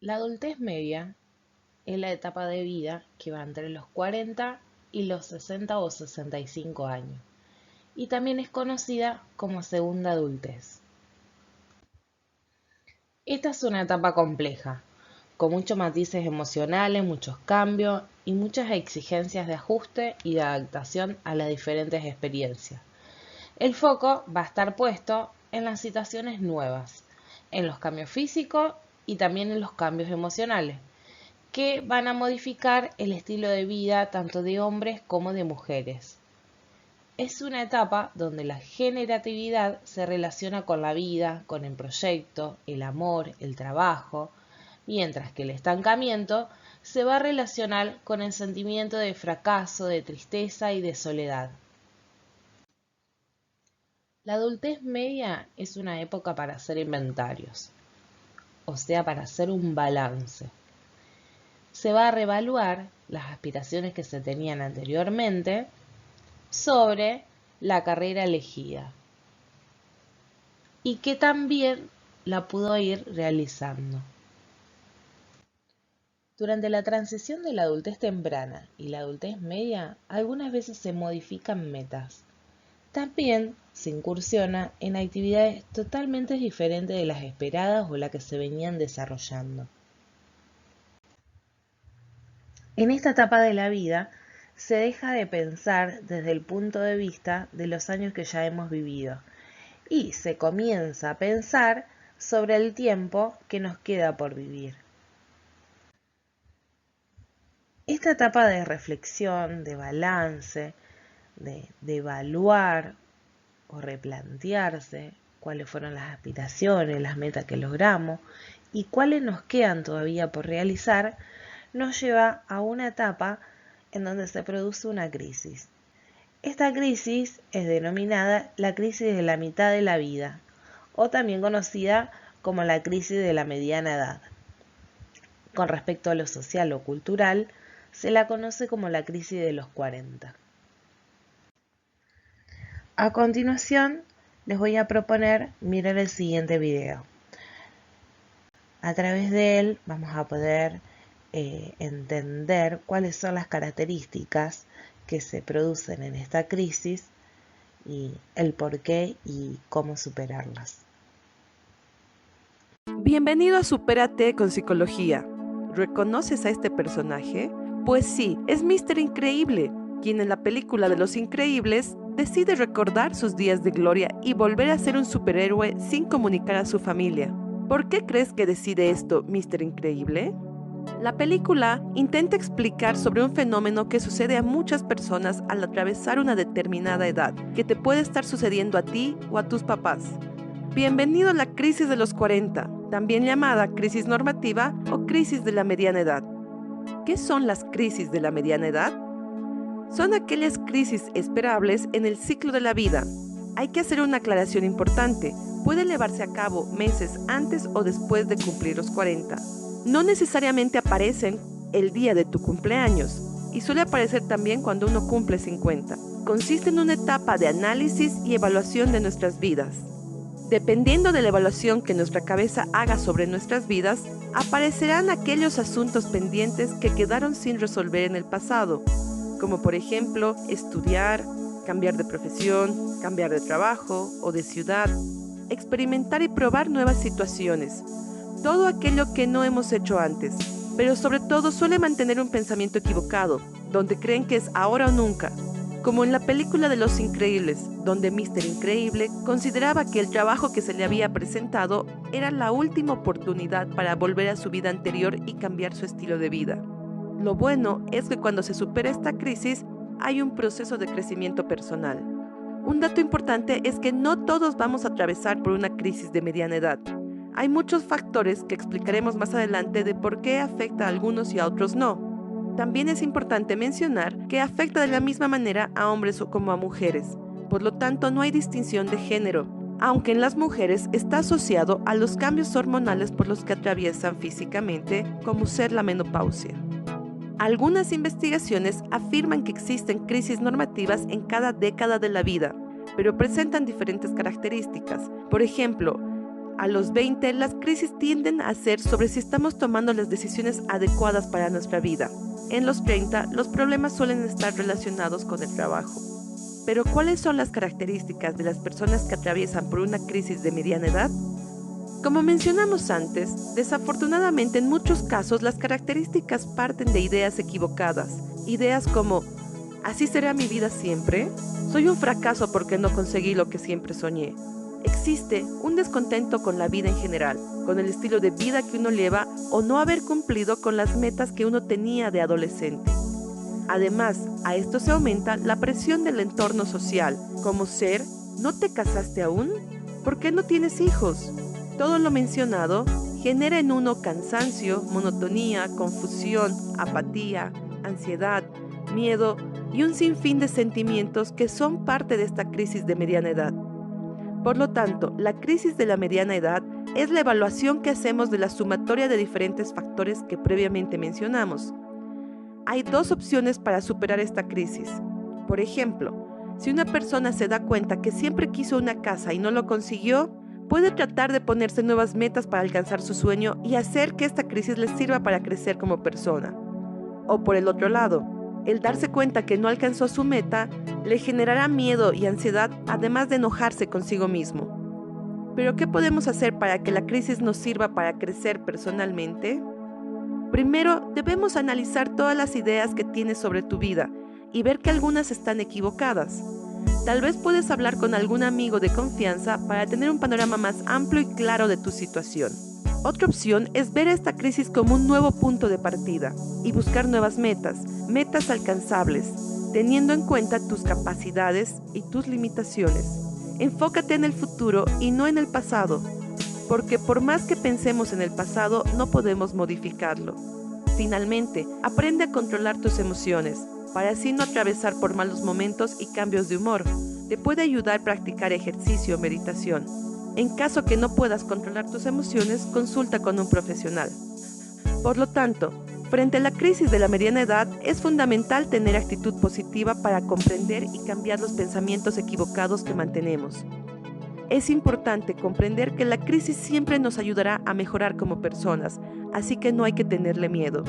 La adultez media es la etapa de vida que va entre los 40 y los 60 o 65 años, y también es conocida como segunda adultez. Esta es una etapa compleja, con muchos matices emocionales, muchos cambios y muchas exigencias de ajuste y de adaptación a las diferentes experiencias. El foco va a estar puesto en las situaciones nuevas, en los cambios físicos y también en los cambios emocionales, que van a modificar el estilo de vida tanto de hombres como de mujeres. Es una etapa donde la generatividad se relaciona con la vida, con el proyecto, el amor, el trabajo, mientras que el estancamiento se va a relacionar con el sentimiento de fracaso, de tristeza y de soledad. La adultez media es una época para hacer inventarios, o sea, para hacer un balance. Se va a reevaluar las aspiraciones que se tenían anteriormente sobre la carrera elegida y que también la pudo ir realizando. Durante la transición de la adultez temprana y la adultez media, algunas veces se modifican metas. También se incursiona en actividades totalmente diferentes de las esperadas o las que se venían desarrollando. En esta etapa de la vida se deja de pensar desde el punto de vista de los años que ya hemos vivido y se comienza a pensar sobre el tiempo que nos queda por vivir. Esta etapa de reflexión, de balance, de evaluar o replantearse cuáles fueron las aspiraciones, las metas que logramos y cuáles nos quedan todavía por realizar, nos lleva a una etapa en donde se produce una crisis. Esta crisis es denominada la crisis de la mitad de la vida, o también conocida como la crisis de la mediana edad. Con respecto a lo social o cultural, se la conoce como la crisis de los 40. A continuación, les voy a proponer mirar el siguiente video. A través de él vamos a poder entender cuáles son las características que se producen en esta crisis y el por qué y cómo superarlas. Bienvenido a Supérate con Psicología. ¿Reconoces a este personaje? Pues sí, es Mr. Increíble, quien en la película de Los Increíbles decide recordar sus días de gloria y volver a ser un superhéroe sin comunicar a su familia. ¿Por qué crees que decide esto Mr. Increíble? La película intenta explicar sobre un fenómeno que sucede a muchas personas al atravesar una determinada edad, que te puede estar sucediendo a ti o a tus papás. Bienvenido a la crisis de los 40, también llamada crisis normativa o crisis de la mediana edad. ¿Qué son las crisis de la mediana edad? Son aquellas crisis esperables en el ciclo de la vida. Hay que hacer una aclaración importante. Puede llevarse a cabo meses antes o después de cumplir los 40. No necesariamente aparecen el día de tu cumpleaños y suele aparecer también cuando uno cumple 50. Consiste en una etapa de análisis y evaluación de nuestras vidas. Dependiendo de la evaluación que nuestra cabeza haga sobre nuestras vidas, aparecerán aquellos asuntos pendientes que quedaron sin resolver en el pasado, como por ejemplo estudiar, cambiar de profesión, cambiar de trabajo o de ciudad, experimentar y probar nuevas situaciones, todo aquello que no hemos hecho antes, pero sobre todo suele mantener un pensamiento equivocado, donde creen que es ahora o nunca. Como en la película de Los Increíbles, donde Mr. Increíble consideraba que el trabajo que se le había presentado era la última oportunidad para volver a su vida anterior y cambiar su estilo de vida. Lo bueno es que cuando se supera esta crisis, hay un proceso de crecimiento personal. Un dato importante es que no todos vamos a atravesar por una crisis de mediana edad. Hay muchos factores que explicaremos más adelante de por qué afecta a algunos y a otros no. También es importante mencionar que afecta de la misma manera a hombres como a mujeres. Por lo tanto, no hay distinción de género, aunque en las mujeres está asociado a los cambios hormonales por los que atraviesan físicamente, como ser la menopausia. Algunas investigaciones afirman que existen crisis normativas en cada década de la vida, pero presentan diferentes características. Por ejemplo, A los 20, las crisis tienden a ser sobre si estamos tomando las decisiones adecuadas para nuestra vida. En los 30, los problemas suelen estar relacionados con el trabajo. Pero ¿cuáles son las características de las personas que atraviesan por una crisis de mediana edad? Como mencionamos antes, desafortunadamente en muchos casos las características parten de ideas equivocadas. Ideas como, ¿así será mi vida siempre? Soy un fracaso porque no conseguí lo que siempre soñé. Existe un descontento con la vida en general, con el estilo de vida que uno lleva o no haber cumplido con las metas que uno tenía de adolescente. Además, a esto se aumenta la presión del entorno social, como ser, ¿no te casaste aún? ¿Por qué no tienes hijos? Todo lo mencionado genera en uno cansancio, monotonía, confusión, apatía, ansiedad, miedo y un sinfín de sentimientos que son parte de esta crisis de mediana edad. Por lo tanto, la crisis de la mediana edad es la evaluación que hacemos de la sumatoria de diferentes factores que previamente mencionamos. Hay dos opciones para superar esta crisis. Por ejemplo, si una persona se da cuenta que siempre quiso una casa y no lo consiguió, puede tratar de ponerse nuevas metas para alcanzar su sueño y hacer que esta crisis le sirva para crecer como persona. O por el otro lado, el darse cuenta que no alcanzó su meta le generará miedo y ansiedad, además de enojarse consigo mismo. ¿Pero qué podemos hacer para que la crisis nos sirva para crecer personalmente? Primero, debemos analizar todas las ideas que tienes sobre tu vida y ver que algunas están equivocadas. Tal vez puedes hablar con algún amigo de confianza para tener un panorama más amplio y claro de tu situación. Otra opción es ver esta crisis como un nuevo punto de partida y buscar nuevas metas alcanzables, teniendo en cuenta tus capacidades y tus limitaciones. Enfócate en el futuro y no en el pasado, porque por más que pensemos en el pasado, no podemos modificarlo. Finalmente, aprende a controlar tus emociones, para así no atravesar por malos momentos y cambios de humor. Te puede ayudar a practicar ejercicio o meditación. En caso que no puedas controlar tus emociones, consulta con un profesional. Por lo tanto, frente a la crisis de la mediana edad, es fundamental tener actitud positiva para comprender y cambiar los pensamientos equivocados que mantenemos. Es importante comprender que la crisis siempre nos ayudará a mejorar como personas, así que no hay que tenerle miedo.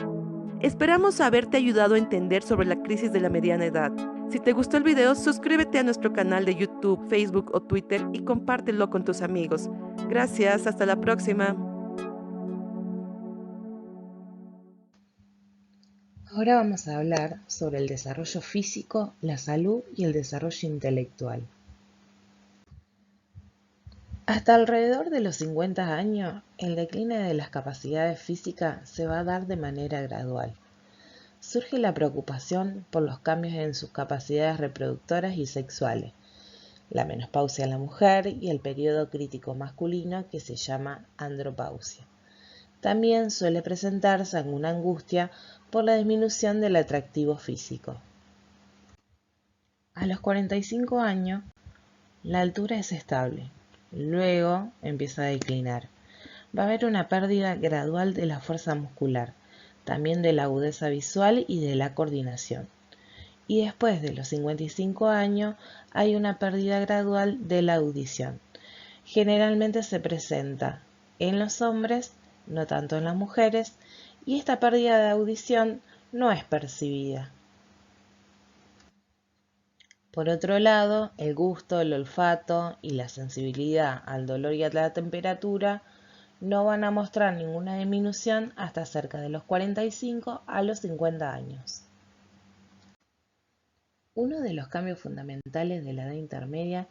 Esperamos haberte ayudado a entender sobre la crisis de la mediana edad. Si te gustó el video, suscríbete a nuestro canal de YouTube, Facebook o Twitter y compártelo con tus amigos. Gracias, hasta la próxima. Ahora vamos a hablar sobre el desarrollo físico, la salud y el desarrollo intelectual. Hasta alrededor de los 50 años, el decline de las capacidades físicas se va a dar de manera gradual. Surge la preocupación por los cambios en sus capacidades reproductoras y sexuales, la menopausia en la mujer y el periodo crítico masculino que se llama andropausia. También suele presentarse alguna angustia por la disminución del atractivo físico. A los 45 años, la altura es estable. Luego empieza a declinar. Va a haber una pérdida gradual de la fuerza muscular, también de la agudeza visual y de la coordinación. Y después de los 55 años hay una pérdida gradual de la audición. Generalmente se presenta en los hombres, no tanto en las mujeres, y esta pérdida de audición no es percibida. Por otro lado, el gusto, el olfato y la sensibilidad al dolor y a la temperatura no van a mostrar ninguna disminución hasta cerca de los 45 a los 50 años. Uno de los cambios fundamentales de la edad intermedia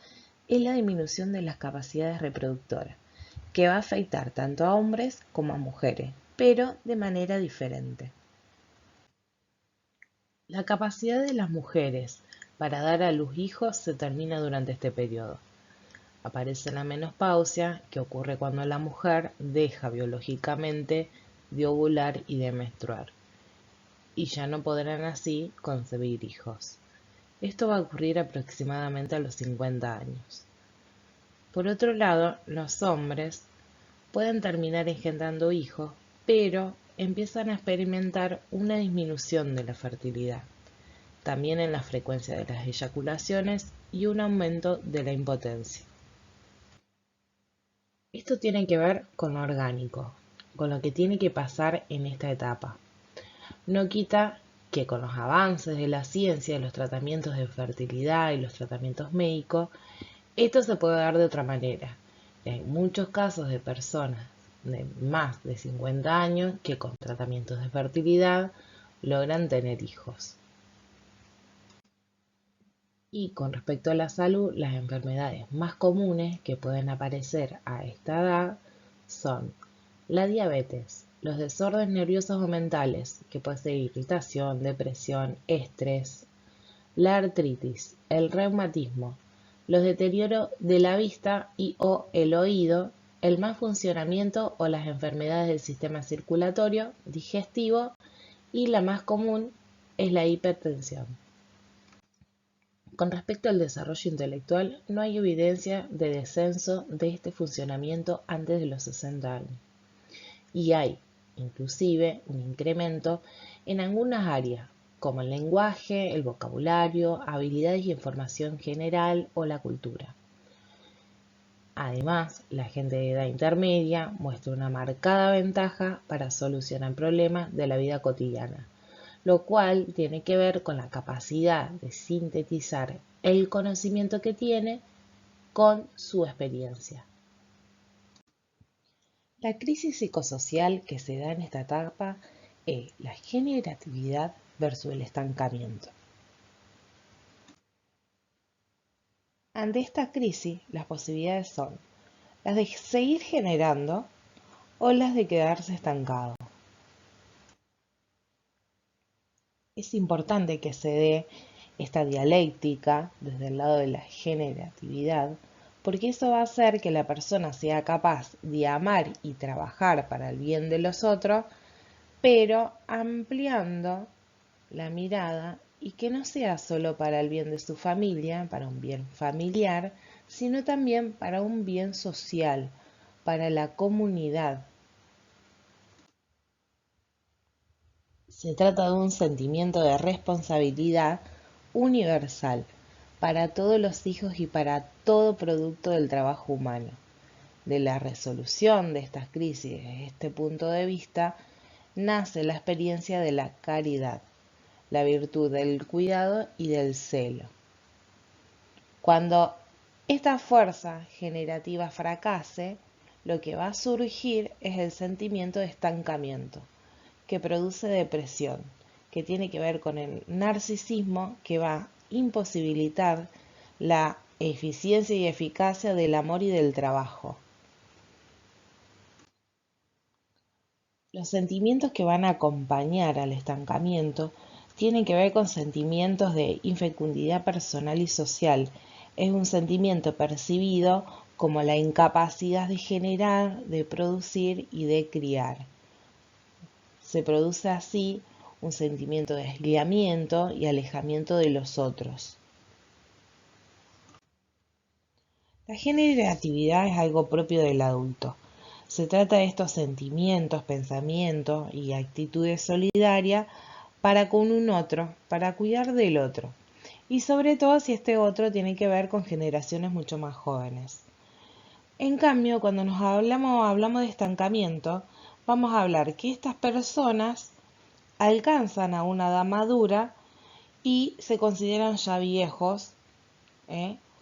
es la disminución de las capacidades reproductoras, que va a afectar tanto a hombres como a mujeres, pero de manera diferente. La capacidad de las mujeres para dar a luz hijos se termina durante este periodo. Aparece la menopausia, que ocurre cuando la mujer deja biológicamente de ovular y de menstruar, y ya no podrán así concebir hijos. Esto va a ocurrir aproximadamente a los 50 años. Por otro lado, los hombres pueden terminar engendrando hijos, pero empiezan a experimentar una disminución de la fertilidad, también en la frecuencia de las eyaculaciones y un aumento de la impotencia. Esto tiene que ver con lo orgánico, con lo que tiene que pasar en esta etapa. No quita que con los avances de la ciencia, los tratamientos de fertilidad y los tratamientos médicos, esto se puede dar de otra manera. Y hay muchos casos de personas de más de 50 años que con tratamientos de fertilidad logran tener hijos. Y con respecto a la salud, las enfermedades más comunes que pueden aparecer a esta edad son la diabetes, los desórdenes nerviosos o mentales, que puede ser irritación, depresión, estrés, la artritis, el reumatismo, los deterioros de la vista y o el oído, el mal funcionamiento o las enfermedades del sistema circulatorio, digestivo y la más común es la hipertensión. Con respecto al desarrollo intelectual, no hay evidencia de descenso de este funcionamiento antes de los 60 años. Y hay, inclusive, un incremento en algunas áreas, como el lenguaje, el vocabulario, habilidades y información general o la cultura. Además, la gente de edad intermedia muestra una marcada ventaja para solucionar problemas de la vida cotidiana, lo cual tiene que ver con la capacidad de sintetizar el conocimiento que tiene con su experiencia. La crisis psicosocial que se da en esta etapa es la generatividad versus el estancamiento. Ante esta crisis, las posibilidades son las de seguir generando o las de quedarse estancado. Es importante que se dé esta dialéctica desde el lado de la generatividad, porque eso va a hacer que la persona sea capaz de amar y trabajar para el bien de los otros, pero ampliando la mirada y que no sea solo para el bien de su familia, para un bien familiar, sino también para un bien social, para la comunidad. Se trata de un sentimiento de responsabilidad universal para todos los hijos y para todo producto del trabajo humano. De la resolución de estas crisis desde este punto de vista, nace la experiencia de la caridad, la virtud del cuidado y del celo. Cuando esta fuerza generativa fracase, lo que va a surgir es el sentimiento de estancamiento, que produce depresión, que tiene que ver con el narcisismo, que va a imposibilitar la eficiencia y eficacia del amor y del trabajo. Los sentimientos que van a acompañar al estancamiento tienen que ver con sentimientos de infecundidad personal y social. Es un sentimiento percibido como la incapacidad de generar, de producir y de criar. Se produce así un sentimiento de aislamiento y alejamiento de los otros. La generatividad es algo propio del adulto. Se trata de estos sentimientos, pensamientos y actitudes solidarias para con un otro, para cuidar del otro. Y sobre todo si este otro tiene que ver con generaciones mucho más jóvenes. En cambio, cuando hablamos de estancamiento, vamos a hablar que estas personas alcanzan a una edad madura y se consideran ya viejos,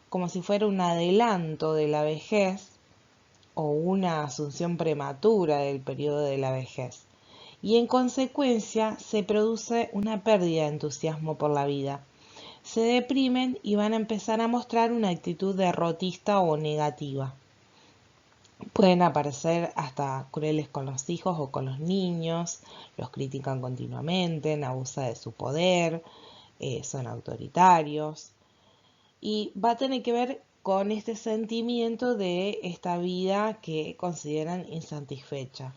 como si fuera un adelanto de la vejez o una asunción prematura del periodo de la vejez. Y en consecuencia se produce una pérdida de entusiasmo por la vida. Se deprimen y van a empezar a mostrar una actitud derrotista o negativa. Pueden aparecer hasta crueles con los hijos o con los niños, los critican continuamente, abusan de su poder, son autoritarios. Y va a tener que ver con este sentimiento de esta vida que consideran insatisfecha.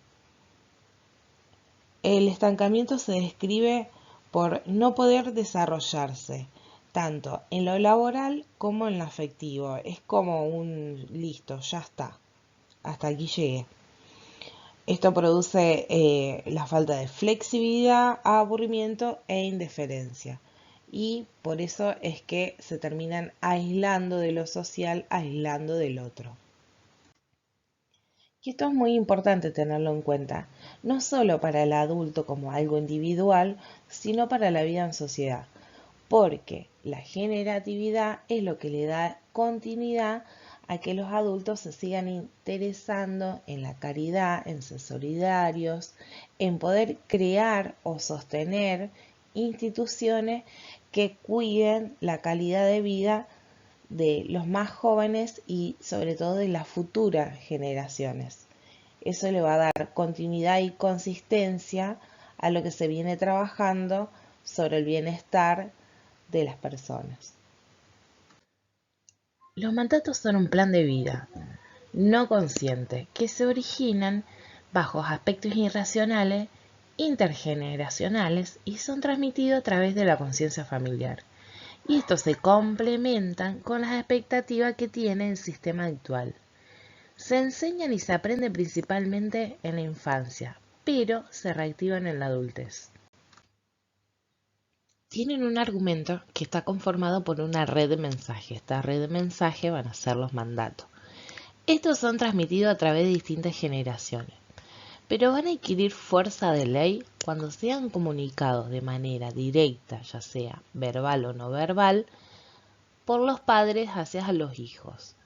El estancamiento se describe por no poder desarrollarse, tanto en lo laboral como en lo afectivo. Es como un listo, ya está, hasta aquí llegué. Esto produce la falta de flexibilidad, aburrimiento e indiferencia. Y por eso es que se terminan aislando de lo social, aislando del otro. Y esto es muy importante tenerlo en cuenta, no solo para el adulto como algo individual, sino para la vida en sociedad, porque la generatividad es lo que le da continuidad a que los adultos se sigan interesando en la caridad, en ser solidarios, en poder crear o sostener instituciones que cuiden la calidad de vida de los más jóvenes y sobre todo de las futuras generaciones. Eso le va a dar continuidad y consistencia a lo que se viene trabajando sobre el bienestar de las personas. Los mandatos son un plan de vida no consciente que se originan bajo aspectos irracionales, intergeneracionales y son transmitidos a través de la conciencia familiar. Y estos se complementan con las expectativas que tiene el sistema actual. Se enseñan y se aprenden principalmente en la infancia, pero se reactivan en la adultez. Tienen un argumento que está conformado por una red de mensajes. Esta red de mensajes van a ser los mandatos. Estos son transmitidos a través de distintas generaciones, pero van a adquirir fuerza de ley cuando sean comunicados de manera directa, ya sea verbal o no verbal, por los padres hacia los hijos,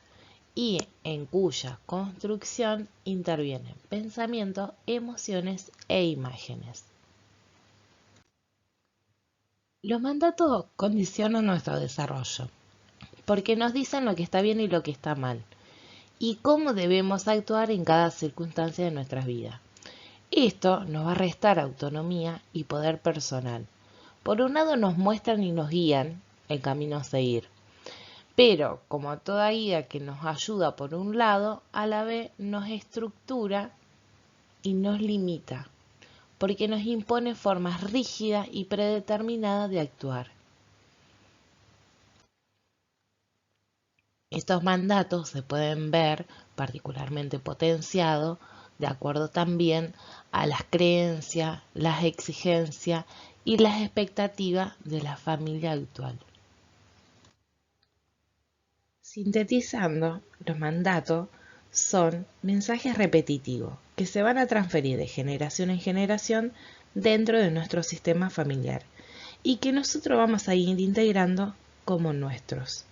y en cuya construcción intervienen pensamientos, emociones e imágenes. Los mandatos condicionan nuestro desarrollo, porque nos dicen lo que está bien y lo que está mal, y cómo debemos actuar en cada circunstancia de nuestras vidas. Esto nos va a restar autonomía y poder personal. Por un lado nos muestran y nos guían el camino a seguir, pero como toda guía que nos ayuda por un lado, a la vez nos estructura y nos limita, porque nos impone formas rígidas y predeterminadas de actuar. Estos mandatos se pueden ver particularmente potenciados de acuerdo también a las creencias, las exigencias y las expectativas de la familia actual. Sintetizando, los mandatos son mensajes repetitivos que se van a transferir de generación en generación dentro de nuestro sistema familiar y que nosotros vamos a ir integrando como nuestros.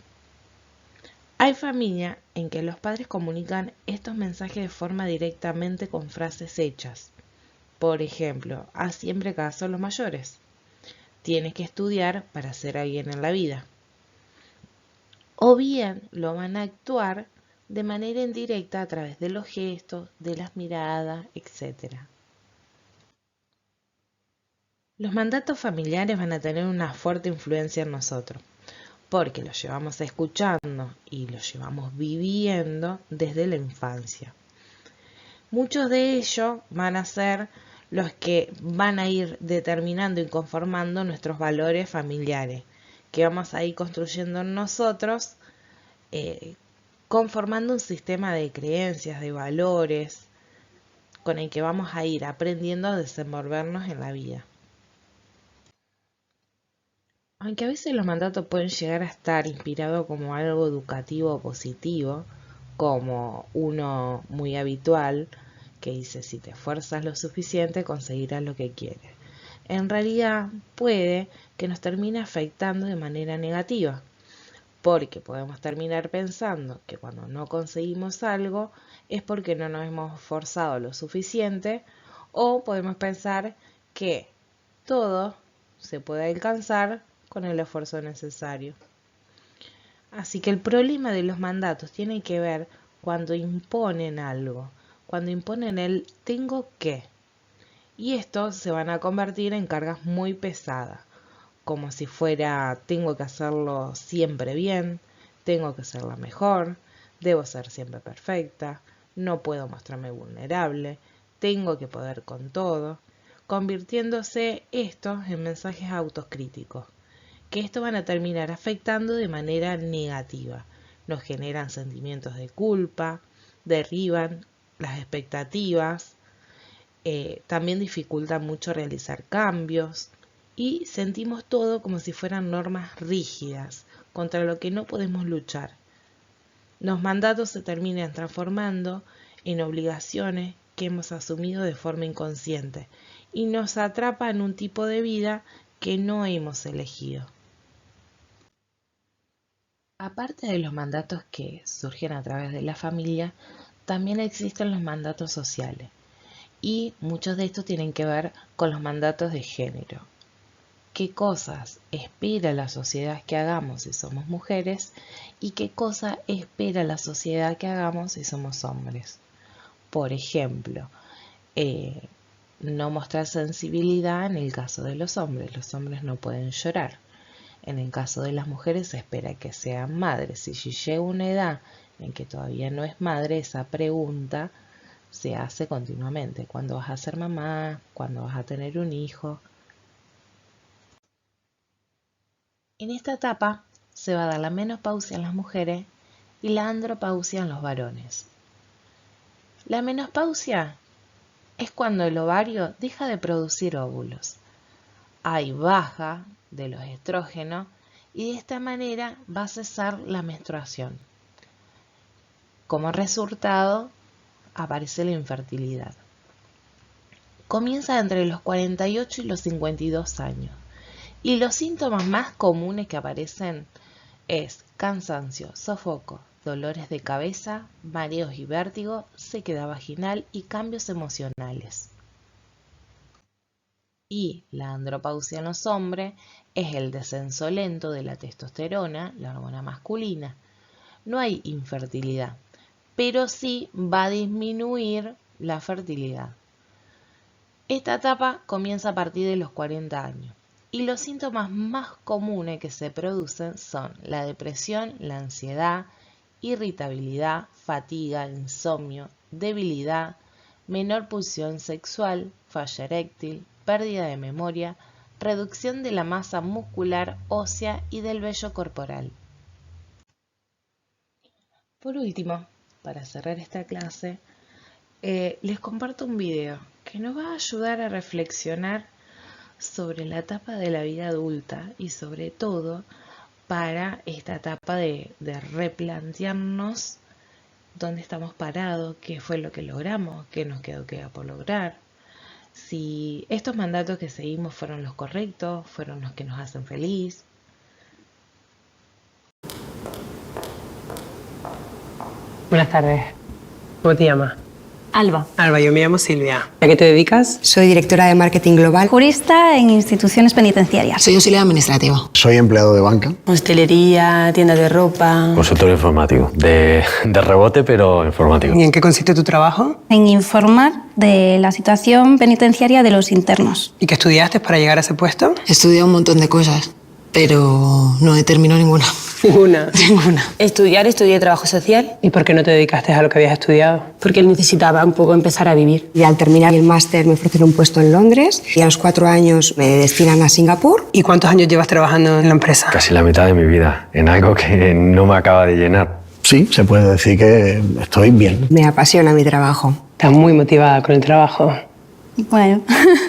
Hay familias en que los padres comunican estos mensajes de forma directamente con frases hechas. Por ejemplo, haz siempre caso a los mayores. Tienes que estudiar para ser alguien en la vida. O bien lo van a actuar de manera indirecta a través de los gestos, de las miradas, etc. Los mandatos familiares van a tener una fuerte influencia en nosotros, porque los llevamos escuchando y los llevamos viviendo desde la infancia. Muchos de ellos van a ser los que van a ir determinando y conformando nuestros valores familiares, que vamos a ir construyendo en nosotros, conformando un sistema de creencias, de valores, con el que vamos a ir aprendiendo a desenvolvernos en la vida. Aunque a veces los mandatos pueden llegar a estar inspirados como algo educativo o positivo, como uno muy habitual que dice si te esfuerzas lo suficiente conseguirás lo que quieres. En realidad puede que nos termine afectando de manera negativa, porque podemos terminar pensando que cuando no conseguimos algo es porque no nos hemos esforzado lo suficiente, o podemos pensar que todo se puede alcanzar con el esfuerzo necesario. Así que el problema de los mandatos tiene que ver cuando imponen algo, cuando imponen el tengo que. Y estos se van a convertir en cargas muy pesadas, como si fuera tengo que hacerlo siempre bien, tengo que ser la mejor, debo ser siempre perfecta, no puedo mostrarme vulnerable, tengo que poder con todo, convirtiéndose estos en mensajes autocríticos, que esto van a terminar afectando de manera negativa. Nos generan sentimientos de culpa, derriban las expectativas, también dificultan mucho realizar cambios y sentimos todo como si fueran normas rígidas contra lo que no podemos luchar. Los mandatos se terminan transformando en obligaciones que hemos asumido de forma inconsciente y nos atrapa en un tipo de vida que no hemos elegido. Aparte de los mandatos que surgen a través de la familia, también existen los mandatos sociales y muchos de estos tienen que ver con los mandatos de género. ¿Qué cosas espera la sociedad que hagamos si somos mujeres y qué cosa espera la sociedad que hagamos si somos hombres? Por ejemplo, no mostrar sensibilidad en el caso de los hombres. Los hombres no pueden llorar. En el caso de las mujeres se espera que sean madres. Si llega una edad en que todavía no es madre, esa pregunta se hace continuamente. ¿Cuándo vas a ser mamá? ¿Cuándo vas a tener un hijo? En esta etapa se va a dar la menopausia en las mujeres y la andropausia en los varones. La menopausia es cuando el ovario deja de producir óvulos. Hay baja de los estrógenos y de esta manera va a cesar la menstruación. Como resultado, aparece la infertilidad. Comienza entre los 48 y los 52 años. Y los síntomas más comunes que aparecen es cansancio, sofoco, dolores de cabeza, mareos y vértigo, sequedad vaginal y cambios emocionales. Y la andropausia en los hombres es el descenso lento de la testosterona, la hormona masculina. No hay infertilidad, pero sí va a disminuir la fertilidad. Esta etapa comienza a partir de los 40 años. Y los síntomas más comunes que se producen son la depresión, la ansiedad, irritabilidad, fatiga, insomnio, debilidad, menor pulsión sexual, falla eréctil, pérdida de memoria, reducción de la masa muscular, ósea y del vello corporal. Por último, para cerrar esta clase, les comparto un video que nos va a ayudar a reflexionar sobre la etapa de la vida adulta y sobre todo para esta etapa de replantearnos dónde estamos parados, qué fue lo que logramos, qué nos queda por lograr, si estos mandatos que seguimos fueron los correctos, fueron los que nos hacen feliz. Buenas tardes. ¿Cómo te llamas? Alba. Alba, yo me llamo Silvia. ¿A qué te dedicas? Soy directora de marketing global. Jurista en instituciones penitenciarias. Soy auxiliar administrativo. Soy empleado de banca. Hostelería, tienda de ropa. Consultor informático. De rebote, pero informático. ¿Y en qué consiste tu trabajo? En informar de la situación penitenciaria de los internos. ¿Y qué estudiaste para llegar a ese puesto? He estudiado un montón de cosas, pero no he terminado ninguna. Ninguna. Ninguna. Estudié trabajo social. ¿Y por qué no te dedicaste a lo que habías estudiado? Porque necesitaba un poco empezar a vivir. Y al terminar el máster me ofrecen un puesto en Londres y a los 4 años me destinan a Singapur. ¿Y cuántos años llevas trabajando en la empresa? Casi la mitad de mi vida, en algo que no me acaba de llenar. Sí, se puede decir que estoy bien. Me apasiona mi trabajo. Estás muy motivada con el trabajo. Bueno,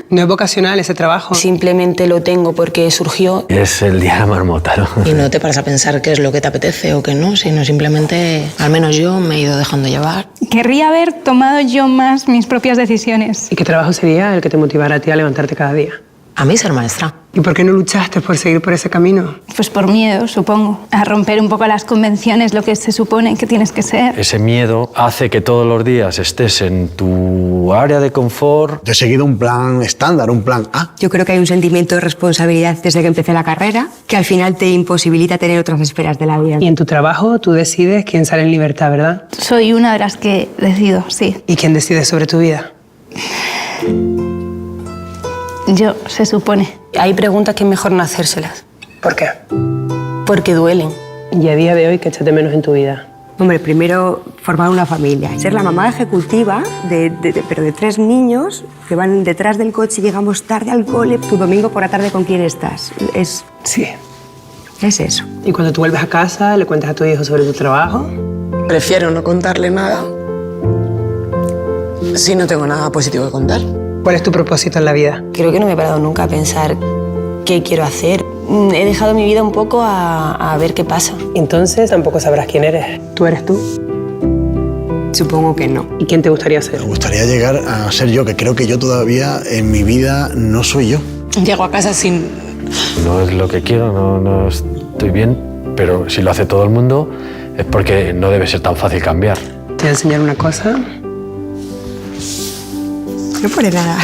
¿No es vocacional ese trabajo? Simplemente lo tengo porque surgió. Es el día de la marmota, ¿no? Y no te paras a pensar qué es lo que te apetece o qué no, sino simplemente, al menos yo, me he ido dejando llevar. querría haber tomado yo más mis propias decisiones. ¿Y qué trabajo sería el que te motivara a ti a levantarte cada día? A mí ser maestra. ¿Y por qué no luchaste por seguir por ese camino? Pues por miedo, supongo, a romper un poco las convenciones, lo que se supone que tienes que ser. Ese miedo hace que todos los días estés en tu área de confort. Yo he seguido un plan estándar, un plan A. Yo creo que hay un sentimiento de responsabilidad desde que empecé la carrera que al final te imposibilita tener otras esferas de la vida. Y en tu trabajo tú decides quién sale en libertad, ¿verdad? Soy una de las que decido, sí. ¿Y quién decide sobre tu vida? Yo, se supone. Hay preguntas que es mejor no hacérselas. ¿Por qué? Porque duelen. Y a día de hoy, ¿qué echas de menos en tu vida? Hombre, primero formar una familia. Ser la mamá ejecutiva pero de 3 niños que van detrás del coche y llegamos tarde al cole. Tu domingo por la tarde, ¿con quién estás? Sí. Es eso. ¿Y cuando tú vuelves a casa, le cuentas a tu hijo sobre tu trabajo? Prefiero no contarle nada si no tengo nada positivo que contar. ¿Cuál es tu propósito en la vida? Creo que no me he parado nunca a pensar qué quiero hacer. He dejado mi vida un poco a ver qué pasa. Entonces tampoco sabrás quién eres. ¿Tú eres tú? Supongo que no. ¿Y quién te gustaría ser? Me gustaría llegar a ser yo, que creo que yo todavía en mi vida no soy yo. Llego a casa sin... No es lo que quiero, no estoy bien, pero si lo hace todo el mundo es porque no debe ser tan fácil cambiar. Te voy a enseñar una cosa. No pone nada.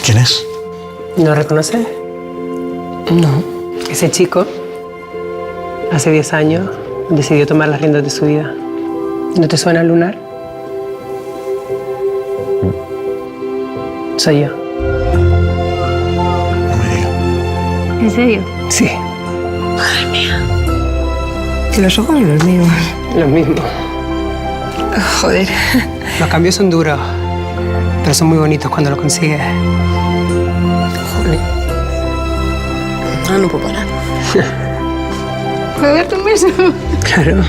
¿Quién es? ¿No reconoces? No. Ese chico, hace 10 años, decidió tomar las riendas de su vida. ¿No te suena Lunar? Soy yo. No me digas. ¿En serio? Sí, Que los ojos son los míos. lo mismo. Joder. Los cambios son duros, pero son muy bonitos cuando lo consigues. Joder. Ah, no puedo parar. ¿Puedo darte un beso? Claro.